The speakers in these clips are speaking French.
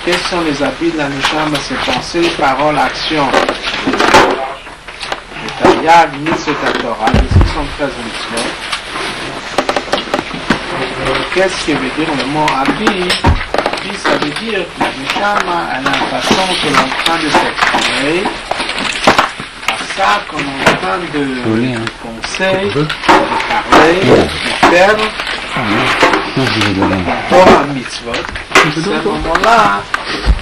Quels sont les habits de la Neshama? Ses pensées, paroles, actions. Le Taryag, Mitzvot, Torah, les 613 mitzvot. Qu'est-ce que veut dire le mot habit? Habit, ça veut dire que la Neshama, elle a une façon que l'on est en train de s'exprimer. Ça qu'on est en train de penser, de parler, de faire, Torah mitzvot, à ce moment-là,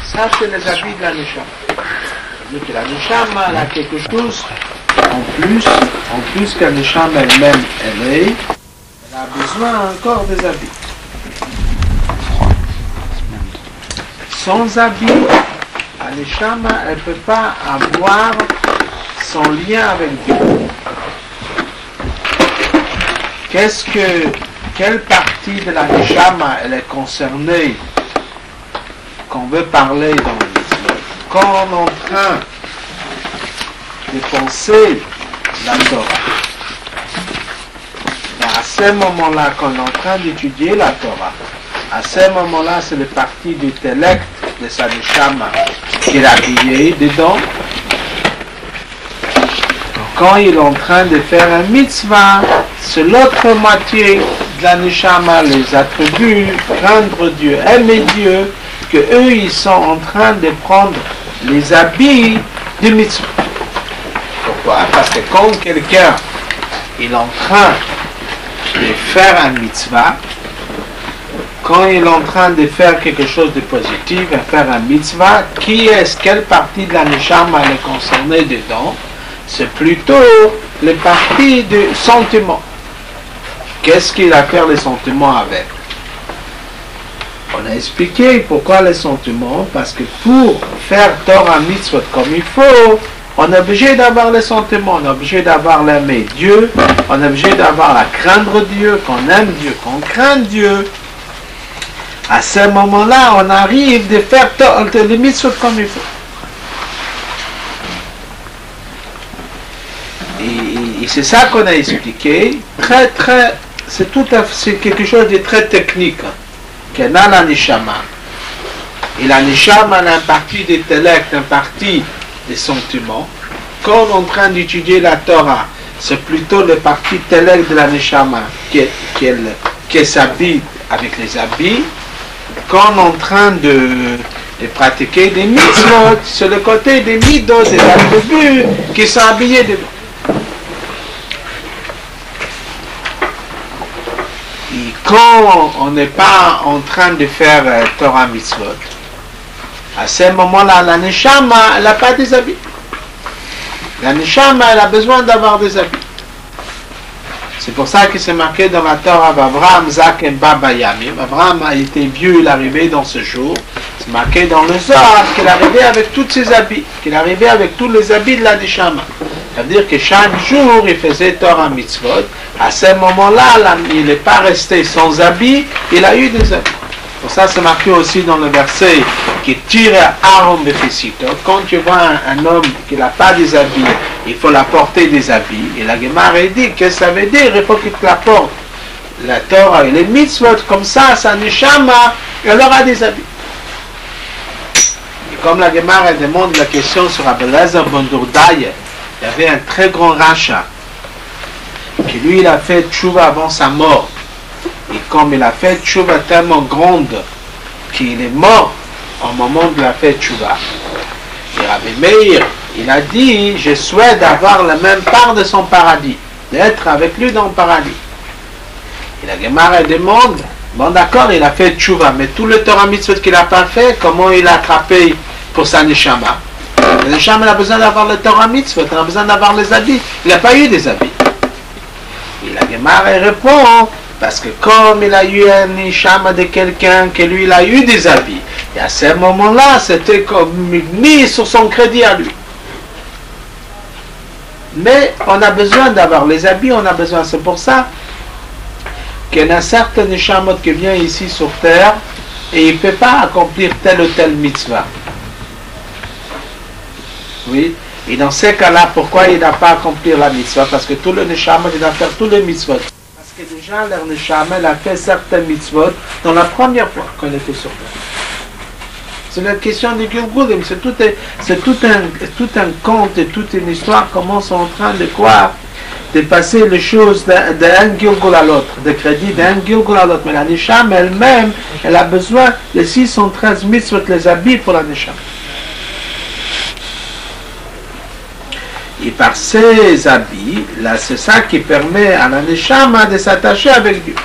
ça c'est les habits de la Neshama. C'est-à-dire que la Neshama, elle a quelque chose en plus que la Neshama elle-même, elle a besoin encore des habits. Sans habits, la Neshama, elle ne peut pas avoir son lien avec Dieu. Quelle partie de la Neshama elle est concernée qu'on veut parler dans le mitzvot? Quand on est en train de penser la Torah, à ce moment-là, quand on est en train d'étudier la Torah, à ce moment-là, c'est le parti du intellect de sa Neshama qui est habillé dedans. Quand il est en train de faire un mitzvah, c'est l'autre moitié de la Neshama, les attributs, craindre Dieu, aimer Dieu, que eux ils sont en train de prendre les habits du mitzvah. Pourquoi? Parce que quand quelqu'un il est en train de faire un mitzvah, quand il est en train de faire quelque chose de positif, de faire un mitzvah, quelle partie de la Neshama elle est concernée dedans? C'est plutôt les parties du sentiment. Qu'est-ce qu'il a à faire les sentiments avec? On a expliqué pourquoi les sentiments, parce que pour faire Torah mitzvot comme il faut, on est obligé d'avoir les sentiments, on est obligé d'avoir l'aimer Dieu, on est obligé d'avoir la craindre Dieu, qu'on aime Dieu, qu'on craint Dieu. À ce moment-là, on arrive de faire les mitzvot comme il faut. Et c'est ça qu'on a expliqué. C'est quelque chose de très technique. Qu'on a la Neshama. Et la Neshama a une partie d'intellect, une partie des sentiments. Quand on est en train d'étudier la Torah, c'est plutôt le parti intellect de la Neshama qui s'habille avec les habits. Quand on est en train de pratiquer des mitzvot, c'est le côté des midot, des attributs qui sont habillés dedans. Quand on n'est pas en train de faire Torah mitzvot, à ce moment-là, la Neshama, elle n'a pas des habits. La Neshama, elle a besoin d'avoir des habits. C'est pour ça que c'est marqué dans la Torah, Avraham Zaken Baba Yamim. Avraham a été vieux, il est arrivé dans ce jour. C'est marqué dans le Zohar qu'il est arrivé avec tous ses habits, qu'il est arrivé avec tous les habits de la Neshama. C'est-à-dire que chaque jour, il faisait Torah mitzvot. À ce moment-là, il n'est pas resté sans habits, il a eu des habits. Pour ça, c'est marqué aussi dans le verset qui tire Aaron Befisito. Quand tu vois un homme qui n'a pas des habits, il faut l'apporter des habits. Et la Gemara dit, qu'est-ce que ça veut dire? Il faut qu'il te l'apporte. La Torah et les mitzvot, comme ça, sa neshama, elle aura des habits. Et comme la Gemara demande la question sur Abelazar ben Dourdaï, il y avait un très grand rachat, qui lui, il a fait tchouva avant sa mort. Et comme il a fait tchouva tellement grande qu'il est mort au moment de la fête tchouva, et Rabbi Meir, il a dit, je souhaite avoir la même part de son paradis, d'être avec lui dans le paradis. Et la Gemara demande, bon d'accord, il a fait tchouva, mais tout le Torah mitzvot qu'il n'a pas fait, comment il a attrapé pour sa neshama? La neshama a besoin d'avoir le Torah mitzvot, il a besoin d'avoir les habits, il n'a pas eu des habits. Et la Gemara répond, parce que comme il a eu un neshama de quelqu'un, que lui il a eu des habits, et à ce moment-là, c'était comme mis sur son crédit à lui. Mais on a besoin d'avoir les habits, on a besoin, c'est pour ça qu'il y a un certain neshamot qui vient ici sur terre et il ne peut pas accomplir tel ou tel mitzvah. Oui. Et dans ces cas-là, pourquoi il n'a pas accompli la mitzvah? Parce que tout le neshamot, il doit faire tous les mitzvot. Parce que déjà, leur neshamot, il a fait certains mitzvot dans la première fois qu'on était sur terre. C'est la question du Gilgulim. C'est tout un conte et toute une histoire, comment ils sont en train de croire, de passer les choses d'un Gilgul à l'autre, de crédit d'un Gilgul à l'autre. Mais la Neshama elle-même, elle a besoin de 613 mitzvot, les habits pour la Neshama. Et par ces habits, là, c'est ça qui permet à la Neshama de s'attacher avec Dieu.